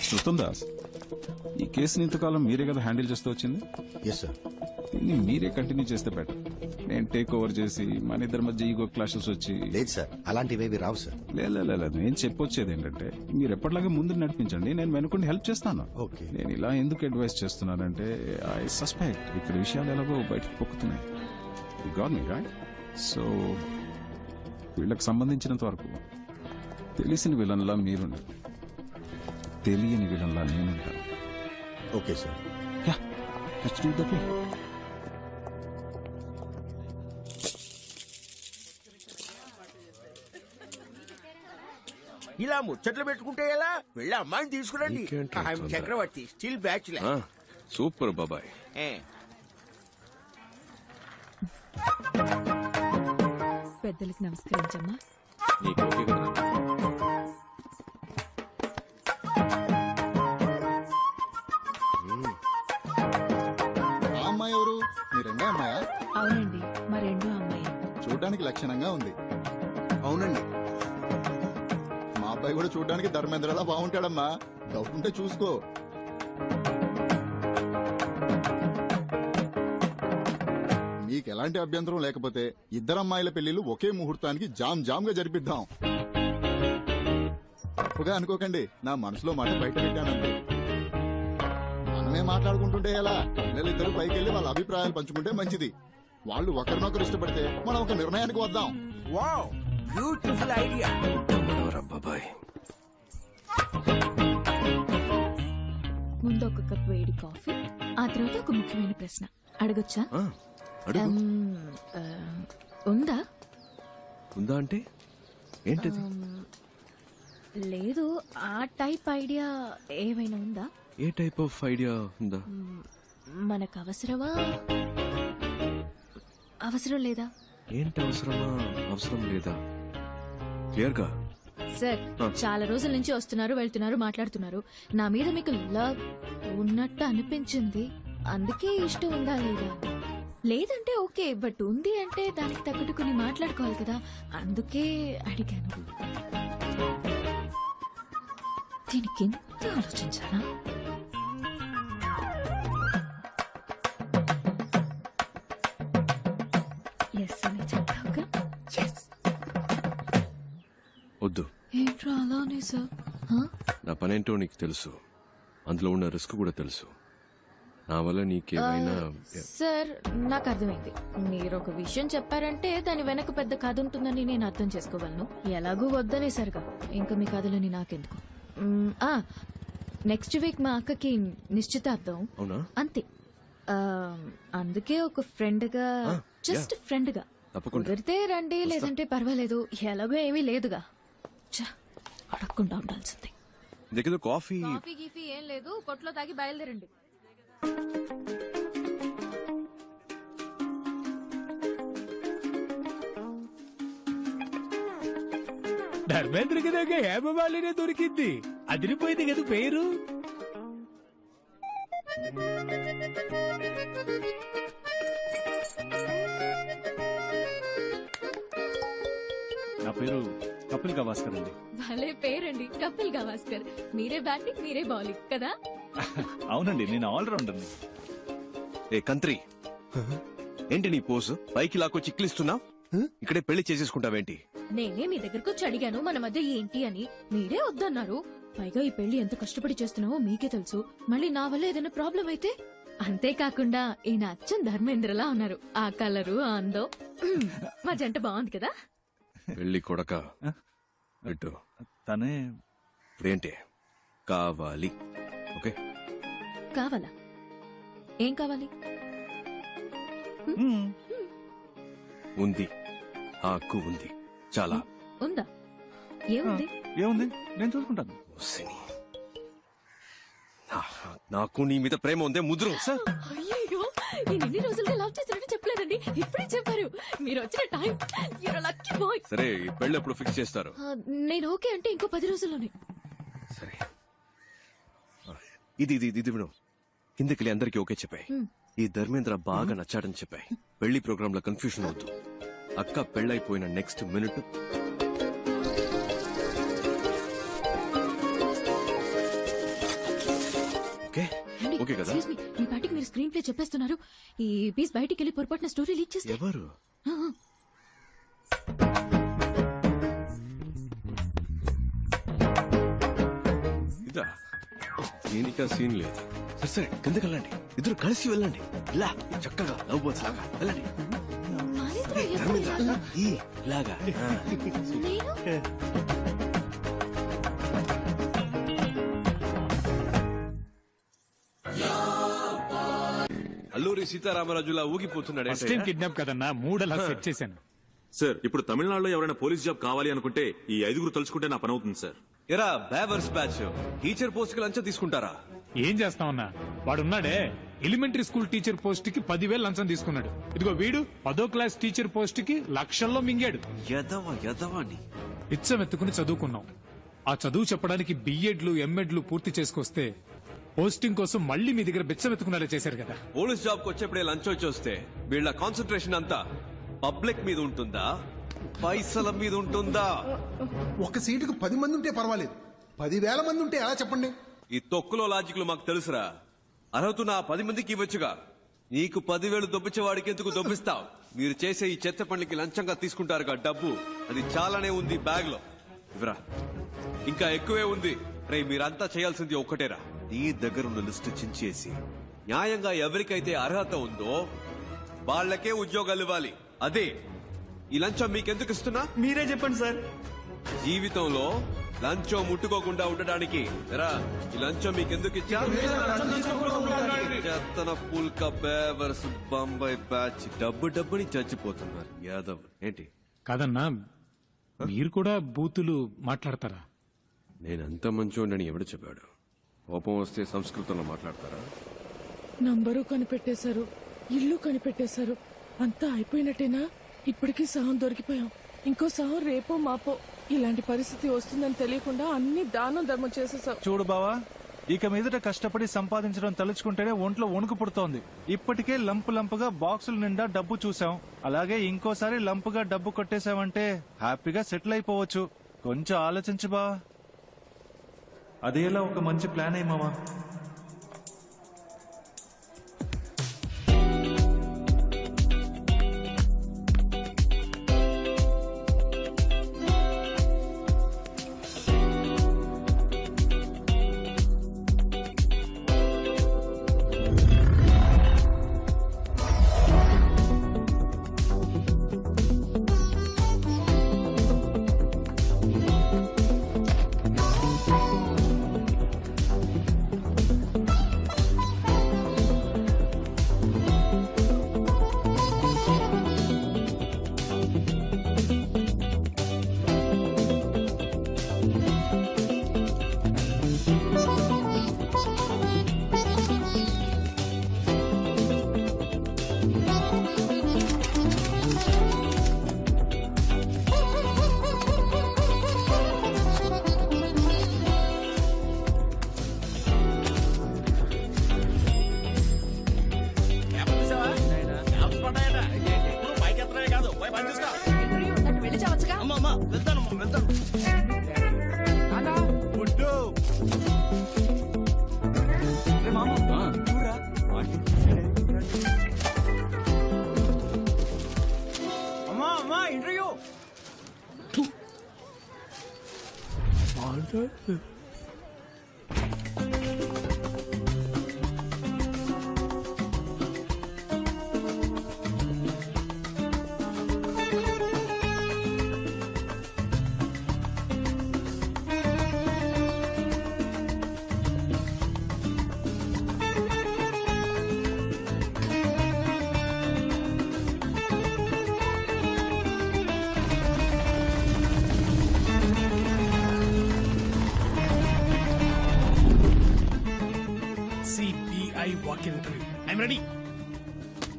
చూస్తాం దాస్, ఈ కేసుని ఇంతకాలం మీరే కదా హ్యాండిల్ చేస్తూ వచ్చింది. Yes sir. దీన్ని మీరే కంటిన్యూ చేస్తే బెటర్. నేను టేక్ ఓవర్ చేసి మన ఇద్దరి మధ్య ఈగో క్లాషెస్ వచ్చి. లేదు సార్, అలాంటివేవి రావు సార్. లేదు, నేను చెప్పొచ్చేది ఏంటంటే మీరు ఎప్పటిలాగే ముందు నడిపించండి, నేను వెనుకుండి హెల్ప్ చేస్తాను. ఓకే. నేను ఇలా ఎందుకు అడ్వైస్ చేస్తున్నానంటే ఐ సస్పెక్ట్ ఇక్కడ విషయాలు ఎలాగో బయటకు పొక్కుతున్నాయి. You got me right. So వీళ్ళకి సంబంధించినంత వరకు తెలిసిన విలన్లా మీరుండాలి, తెలియని విలన్లా నేనుంటాను. Okay sir. Ya, let's do the play. ఇలా ముచ్చట్లు పెట్టుకుంటే ఎలా? వెళ్ళి అమ్మాయిని తీసుకురండి. I'm Chakravarthi, still bachelor. Super బాబాయ్. పెద్దలకు నమస్కరించమ్మా. నీకు ఓకే కదా? ఆ అమ్మాయి ఎవరు? మీ రెండే అమ్మాయా? అవునండి, మా రెండో అమ్మాయి. చూడడానికి లక్షణంగా ఉంది. అవునండి. మా అబ్బాయి కూడా చూడడానికి ధర్మేంద్రలా బాగుంటాడమ్మా. డౌట్ ఉంటే చూసుకో. మీకు ఎలాంటి అభ్యంతరం లేకపోతే ఇద్దరు అమ్మాయిల పెళ్లిళ్ళు ఒకే ముహూర్తానికి జామ్ జామ్ గా జరిపిద్దాం. తప్పుగా అనుకోకండి, నా మనసులో మాట బయట పెట్టానండి. మనమే మాట్లాడుకుంటుంటే ఎలా? పిల్లలిద్దరూ పైకి వెళ్లి వాళ్ళ అభిప్రాయాలు పంచుకుంటే మంచిది. వాళ్ళు ఒకరినొకరు ఇష్టపడితే మనం ఒక నిర్ణయానికి వద్దాం. Wow, beautiful idea. బాబాయ్, ముందు ఒక కప్ వేడి కాఫీ, ఆ తర్వాత ఒక ముఖ్యమైన ప్రశ్న అడగొచ్చా? ఉందా? ఉందా అంటే ఏంటిది? లేదు, ఆ టైప్ ఐడియా ఏమైనా ఉందా? ఏ టైప్ ఆఫ్ ఐడియా ఉందా? మనకు అవసరమా, అవసరం లేదా? ఏంటి అవసరమా, అవసరం లేదా? క్లియర్ గా. సార్, చాలా రోజుల నుంచి వస్తున్నారు, వెళ్తున్నారు, మాట్లాడుతున్నారు. నా మీద మీకు లవ్ ఉన్నట్టు అనిపించింది, అందుకే ఇష్టం ఉందా లేదా? లేదంటే ఓకే, బట్ ఉంది అంటే దానికి తగ్గట్టు కొన్ని మాట్లాడుకోవాలి కదా, అందుకే అడిగాను. దీనికి ఎంత ఆలోచించానా? ఎస్ అని చెప్పావుగా. వద్దు. ఏంట్రా అలానే సార్? నా పనేంటో నీకు తెలుసు, అందులో ఉన్న రిస్క్ కూడా తెలుసు. నా వల్ల నీకేమైనా. సార్, నాకు అర్థమైంది. మీరు ఒక విషయం చెప్పారంటే దాని వెనక పెద్ద కథ ఉంటుందని నేను అర్థం చేసుకోగలను. ఎలాగూ వద్దనేసరిగా ఇంకా మీ కథలని నాకెందుకు. నెక్స్ట్ వీక్ మా అక్కకి నిశ్చితార్థం. అవునా? అంతే. అందుకే ఒక ఫ్రెండ్ గా, జస్ట్ ఫ్రెండ్ గా కుదిరితే రండి, లేదంటే పర్వాలేదు, ఎలాగో ఏమీ లేదుగా. అడగకుండా ఉండాల్సింది. దగ్గర కాఫీ గీఫీ ఏం లేదు, కొట్లో తాగి బయలుదేరండి. ధర్మేంద్రకి దగ్గర హేమమాలినే దొరికింది, అదిరిపోయింది కదా పేరు. నా పేరు కపిల్ గవాస్కర్ అండి. భలే పేరండి, కపిల్ గవాస్కర్. మీరే బ్యాటింగ్, మీరే బౌలింగ్ కదా? అవునండి, నేను ఆల్రౌండర్. ఏ కంత్రి, ఏంటి నీ పోజు? పైకి లాక్కొచ్చి చిక్లిస్తున్నావు. ఇక్కడే పెళ్లి చేసేసుకుంటావేంటి? నేనే మీ దగ్గరకు వచ్చి అడిగాను మన మధ్య ఏంటి అని, మీరే వద్దన్నారు. పైగా ఈ పెళ్లి ఎంత కష్టపడి చేస్తున్నావో మీకే తెలుసు. మళ్ళీ నా వల్ల ఏదైనా ప్రాబ్లం అయితే? అంతేకాకుండా ఈయన అచ్చం ధర్మేంద్రలా ఉన్నారు. ఆ కలరు, ఆ అందం, మా జంట బాగుంది కదా. పెళ్లి కొడక పెట్టు. తనే ఇప్పుడేంటి కావాలి? ఓకే, కావాలా? ఏం కావాలి? ఉంది, హక్కు ఉంది. చాలా ఉందా? ఏముంది? ఏముంది, నేను చూసుకుంటాను. నాకు నీ మీద ప్రేమ ఉందే ముద్రు. అయ్యో, నేను ఎన్ని రోజులుగా లవ్ చేసినట్టు చెప్పలేదండి, ఇప్పుడే చెప్పారు. మీరు వచ్చిన time, you're a lucky boy. సరే, ఈ పెళ్లి ఎప్పుడు ఫిక్స్ చేస్తారు? నేను ఓకే అంటే ఇంకో 10 రోజుల్లోనే. సరే, ఇది ఇది ఇది విను. కిందకి అందరికి ఓకే చెప్పాయి. ఈ ధర్మేంద్ర బాగా నచ్చాడని చెప్పాయి. పెళ్లి ప్రోగ్రామ్ లో కన్ఫ్యూషన్ అవుతూ అక్క పెళ్లైపోయిన నెక్స్ట్ మినిట్ ఓకే కదా? ఎక్స్క్యూజ్ మీ, మీ పాటికి మీరు స్క్రీన్ ప్లే చెప్పేస్తున్నారు. ఈ పీస్ బయటికి వెళ్ళి పొరపాటున స్టోరీ లీక్ చేస్తే ఎవరు? ఇదా? దీనికా సీన్ లేదు. సరే సరే, కిందకి వెళ్ళండి. ఇద్దరు కలిసి వెళ్ళండి. ఇలా చక్కగా లవ్ బర్డ్స్ లాగా వెళ్ళండి. మానేంద్ర ఎప్పుడు ధర్మేంద్ర, ఇలా? ఈ లాగా. నేను అల్లూరి సీతారామరాజులా ఊగిపోతున్నాడు. ఫస్ట్ టైం కిడ్నాప్ కదన్నా, మూడలా సెట్ చేశాను. సార్ ఇప్పుడు తమిళనాడులో ఎవరైనా పోలీస్ జాబ్ కావాలి అనుకుంటే ఈ 5 తలుచుకుంటే నా పని అవుతుంది సార్. ఎరా బేవర్స్ బ్యాచ్, టీచర్ పోస్ట్ కి లంచం తీసుకుంటారా? ఏం చేస్తామన్నా, వాడున్నాడే ఎలిమెంటరీ స్కూల్ టీచర్ పోస్ట్ కి 10,000 లంచం తీసుకున్నాడు. ఇదిగో వీడు 10వ క్లాస్ టీచర్ పోస్ట్ కి లక్షల్లో మింగాడు. ఎదవని పిచ్చం ఎత్తుకుని చదువుకున్నాం. ఆ చదువు చెప్పడానికి బిఎడ్లు ఎంఎడ్లు పూర్తి చేసుకొస్తే పోస్టింగ్ కోసం మళ్ళీ మీ దగ్గర బిచ్చం ఎత్తుకునేలా చేశారు కదా. పోలీస్ జాబ్ కు వచ్చేప్పుడే లంచం వచ్చి వస్తే వీళ్ళ కాన్సన్ట్రేషన్ అంతా పబ్లిక్ మీద ఉంటుందా, పైసల మీద ఉంటుందా? ఒక సీటుకు 10 మంది ఉంటే పర్వాలేదు, 10,000 మంది ఉంటే ఎలా చెప్పండి? ఈ తొక్కులో లాజిక్లు మాకు తెలుసురా. అర్హత నా 10 మందికి ఇవ్వచ్చుగా. నీకు 10,000 దొబ్బించేవాడికి ఎందుకు దొబ్బిస్తావు? మీరు చేసే ఈ చెత్త పనులకి లంచంగా తీసుకుంటారుగా డబ్బు, అది చాలానే ఉంది బ్యాగ్ లో. ఇవరా, ఇంకా ఎక్కువే ఉంది. రే మీరంతా చేయాల్సింది ఒక్కటేరా, నీ దగ్గర ఉన్న లిస్టు చించేసి న్యాయంగా ఎవరికైతే అర్హత ఉందో వాళ్ళకే ఉద్యోగాలు ఇవ్వాలి. అదే ఈ లంచం మీకెందుకు ఇస్తున్నా మీరే చెప్పండి సార్. జీవితంలో లంచం ముట్టుకోకుండా ఉండడానికి ఎరా ఈ లంచం మీకెందుకు ఇచ్చా? చెత్తన పుల్క బేవర్స్ బొంబాయి బ్యాచ్ డబ్బుని చచ్చిపోతున్నారు యాదవ్. ఏంటి కాదన్నా, మీరు కూడా బూతులు మాట్లాడతారా? నేనంత మంచోండని ఎవడు చెప్పాడు? కోపం వస్తే సంస్కృతంలో మాట్లాడతారా? నంబరు కనిపెట్టేశారు, ఇల్లు కనిపెట్టేశారు, అంతా అయిపోయినట్టేనా? ఇప్పటికీ సహం దొరికిపోయాం. ఇంకో సహం రేపో మాపో. ఇలాంటి పరిస్థితి వస్తుందని తెలియకుండా అన్ని దానం ధర్మం చేసేసావు. చూడు బావా, ఇక మీదట కష్టపడి సంపాదించడం తలుచుకుంటేనే ఒంట్లో వణుకు పుడుతోంది. ఇప్పటికే లంపుగా బాక్సుల నిండా డబ్బు చూసాం. అలాగే ఇంకోసారి లంపుగా డబ్బు కొట్టేశావంటే హ్యాపీగా సెటిల్ అయిపోవచ్చు. కొంచెం ఆలోచించు బా. అదేలా ఒక మంచి ప్లాన్ అయ్యి మావా.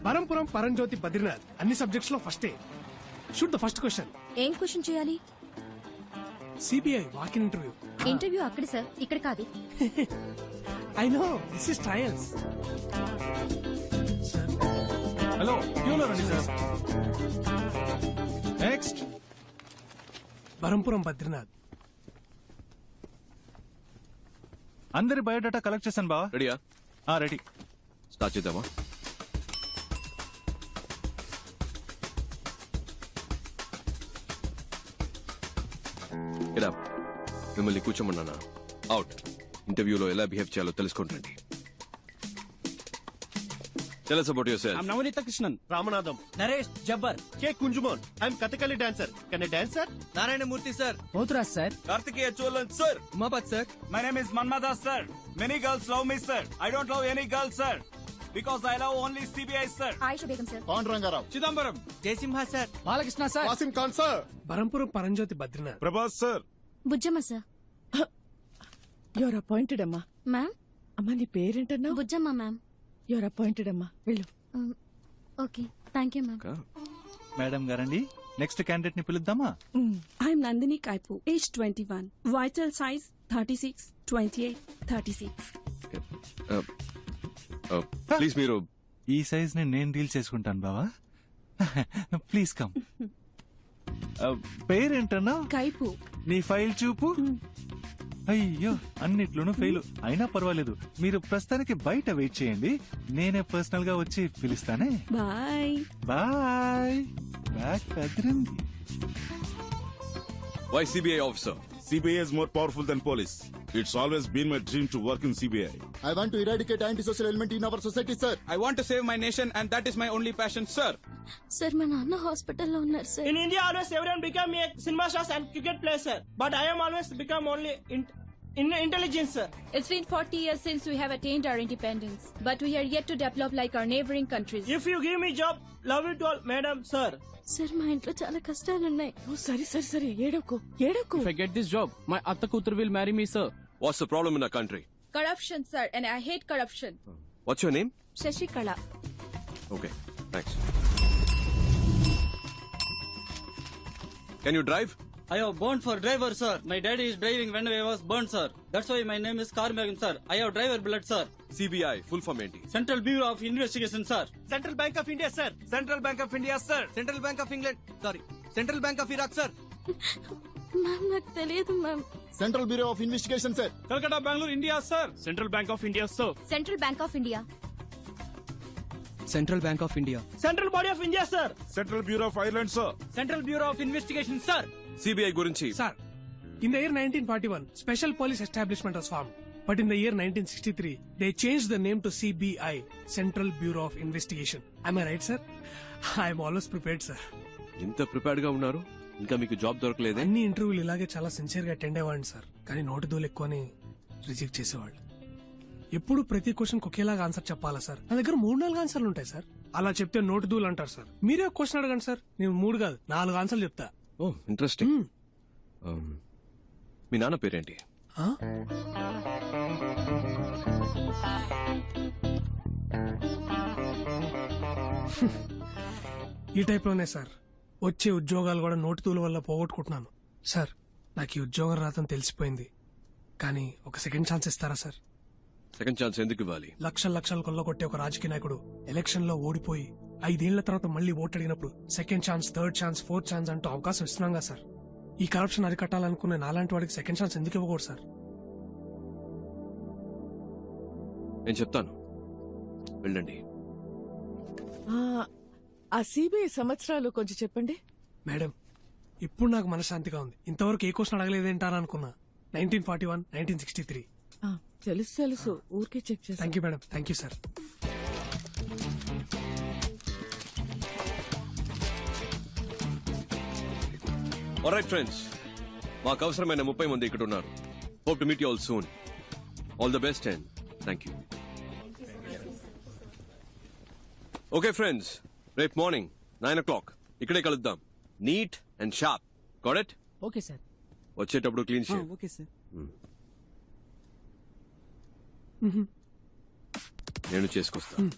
పరంపురం పరంజ్యోతి బద్రీనాథ్ అన్ని సబ్జెక్ట్స్ లో ఫస్టే. Shoot the first question. ఏం క్వశ్చన్ చేయాలి? CBI walk in interview. Interview అక్కడ సార్, ఇక్కడ కాదు. I know this is trials. Hello, రండి సార్. నెక్స్ట్. పరంపురం బద్రీనాథ్. అందరి బయోడేటా కలెక్ట్ చేశాను బా. రెడీయా? రెడీ. స్టార్ట్ చేద్దామా? Get up. మిమ్మల్ని కూర్చోమన్నానా? అవుట్. ఇంటర్వ్యూలో ఎలా బిహేవ్ చేయాలో తెలుసుకుంటండి. Tell us about yourself. I'm Navanita Krishnan. Ramanadam. Naresh Jabbar. K. Kunjumon. I'm Kathakali dancer. Can I dance, sir? Narayana Murthy, sir. Mothras, sir. Kartikeya Cholan, sir. Umapat, sir. My name is Manmada, sir. Many girls love me, sir. I don't love any girl, sir. Because I love only CBI, sir. Aisha Begum, sir. Pandurangarao. Chidambaram. Jaisimha, sir. Balakrishna, sir. Wasim Khan sir. Barampuram Paranjyothi Badrinath. Prabhas sir. Bujjamma, sir. Your appointed అమ్మా. Ma'am? అమ్మా నీ పేరేంటన్నా? Bujjamma, ma'am. Your appointed అమ్మా, వెళ్ళు. Okay, thank you, ma'am. Madam గారండి, next candidate ని పిలుద్దామా? I'm Nandini Kaipu, age 21. Vital size 36, 28, 36. Please మీరు ఈ సైజ్ ని నేను డీల్ చేసుకుంటాను బావా. Please come. పేరేంటన్నా? Kaipu. నీ ఫైల్ చూపు. అయ్యో, అన్నిట్లోనూ ఫెయిల్. అయినా పర్వాలేదు, మీరు ప్రస్తుతానికి బయట వెయిట్ చేయండి, నేనే పర్సనల్ గా వచ్చి పిలుస్తానే. Bye. బాయ్. బ్యాక్ కదిరింది. why CBI officer? CBI is more powerful than police. It's always been my dream to work in CBI. I want to eradicate antisocial element in our society, sir. I want to save my nation and that is my only passion, sir. Sir, మా నాన్న హాస్పిటల్లో ఉన్నారు, sir. In India, always everyone become a cinema stars and cricket player, sir. But I am always become only in intelligence, sir. It's been 40 years since we have attained our independence, but we are yet to develop like our neighboring countries. If you give me job, love it all, madam, sir. Sir, మా ఇంట్లో చాలా కష్టాలున్నాయి. సరే ఏడవకు. If I get this job, my atta kutur will marry me, sir. What's the problem in our country? Corruption, sir, and I hate corruption. What's your name? Shashikala. Okay, thanks. Can you drive? I have born for driver, sir. My daddy is driving when I was born, sir. That's why my name is Karmagam, sir. I have driver blood, sir. CBI, full form ఏంటి? Central Bureau of Investigation, sir. Central Bank of India, sir. Central Bank of India, sir. Central Bank of England. Sorry. Central Bank of Iraq, sir. Ma'am, నాకు తెలియదు, ma'am. Central bureau of investigation, sir. Calcutta, Bangalore, India, sir. Central Bank of India, sir. Central bank of India. Central Bank of India. Central Body of India, sir. Central Bureau of Ireland, sir. Central Bureau of Investigation, sir. CBI గురించి. Sir, in the year 1941, Special Police Establishment was formed. But in the year 1963, they changed the name to CBI, Central Bureau of Investigation. Am I right, sir? I am always prepared, sir. ఇంత prepared గా ఉన్నారు, ఇంకా మీకు job దొరకలేదే? అన్ని ఇంటర్వ్యూలు ఇలాగే చాలా sincere గా అటెండ్ అయ్యేవాడిని, సార్. కానీ నోటి దూలు ఎక్కువని రిజెక్ట్ చేసేవాళ్ళు. ఎప్పుడు ప్రతి క్వశ్చన్ ఒకేలాగా ఆన్సర్ చెప్పాలా, సార్? నా దగ్గర 3-4 ఆన్సర్లు ఉంటాయి, సార్. అలా చెప్తే నోటి దూలు అంటారు, సార్. మీరే క్వశ్చన్ అడగండి, సార్. నేను 3 కాదు 4 ఆన్సర్లు చెప్తా. ఓ, ఇంట్రెస్టింగ్. మీ నాన్న పేరేంటి? ఈ టైప్ లోనే, సార్. వచ్చే ఉద్యోగాలు కూడా నోటితూల వల్ల పోగొట్టుకుంటున్నాను, సార్. నాకు ఈ ఉద్యోగం రాదని తెలిసిపోయింది, కానీ ఒక సెకండ్ ఛాన్స్ ఇస్తారా, సార్? సెకండ్ ఛాన్స్ ఎందుకు ఇవ్వాలి? లక్షలు కొల్లగొట్టే ఒక రాజకీయ నాయకుడు ఎలక్షన్ లో ఓడిపోయి 5 ఏళ్ల తర్వాత మళ్ళీ ఓటు అడిగినప్పుడు second chance, third chance, fourth chance అంటూ అవకాశం ఇస్తున్నాగా, సార్. ఈ కరప్షన్ అరికట్టాలనుకునే నాలాంటి వాడికి సెకండ్ ఛాన్స్ ఎందుకు ఇవ్వకూడదు, సార్? నేను చెప్తాను, వెళ్ళండి. ఆ సిబిఐ సంవత్సరాలు కొంచెం చెప్పండి. మేడం, ఇప్పుడు నాకు మనశ్శాంతిగా ఉంది. ఇంతవరకు ఏ క్వశ్చన్ అడగలేదేంటారా అనుకున్నా. 1941, 1963. తెలుసు, ఊరికే చెక్ చేసి. Thank you madam, thank you, sir. Alright friends, మాకు అవసరమైన 30 మంది ఇక్కడ ఉన్నారు. Hope to meet you all soon. All the best and thank you. Okay friends, రేపు మార్నింగ్ 9 o'clock ఇక్కడే కలుద్దాం. Neat and sharp. Got it? Okay, sir. వచ్చేటప్పుడు clean shave. Okay, sir. నేను చేసుకొస్తాను.